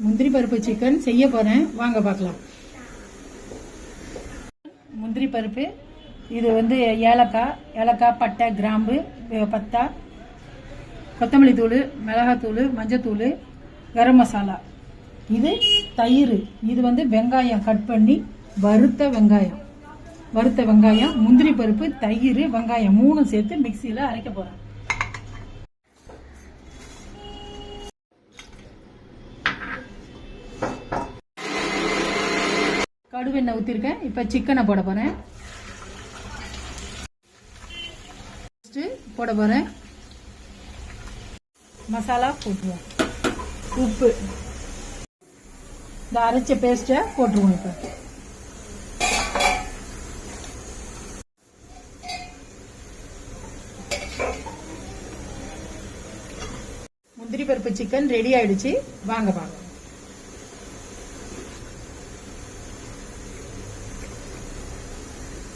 முந்திரி பருப்பு சிக்கன் செய்ய போகிறேன், வாங்க பார்க்கலாம். முந்திரி பருப்பு, இது வந்து ஏலக்காய், பட்டை, கிராம்பு, பத்தா, கொத்தமல்லி தூள், மிளகாத்தூள், மஞ்சத்தூள், கரம் மசாலா. இது தயிர், இது வந்து வெங்காயம் கட் பண்ணி வறுத்த வெங்காயம், முந்திரி பருப்பு, தயிர், வெங்காயம் 3 சேர்த்து மிக்சியில் அரைக்க போகிறேன். கடுவெண்ணெய் ஊற்றிருக்கேன். இப்போ சிக்கனை போட போகிறேன். மசாலா போட்டுருவோம். உப்பு, இந்த அரைச்ச பேஸ்ட்டை போட்டுருவோம். இப்போ முந்திரி பருப்பு சிக்கன் ரெடி ஆயிடுச்சு, வாங்க பார்க்கலாம்.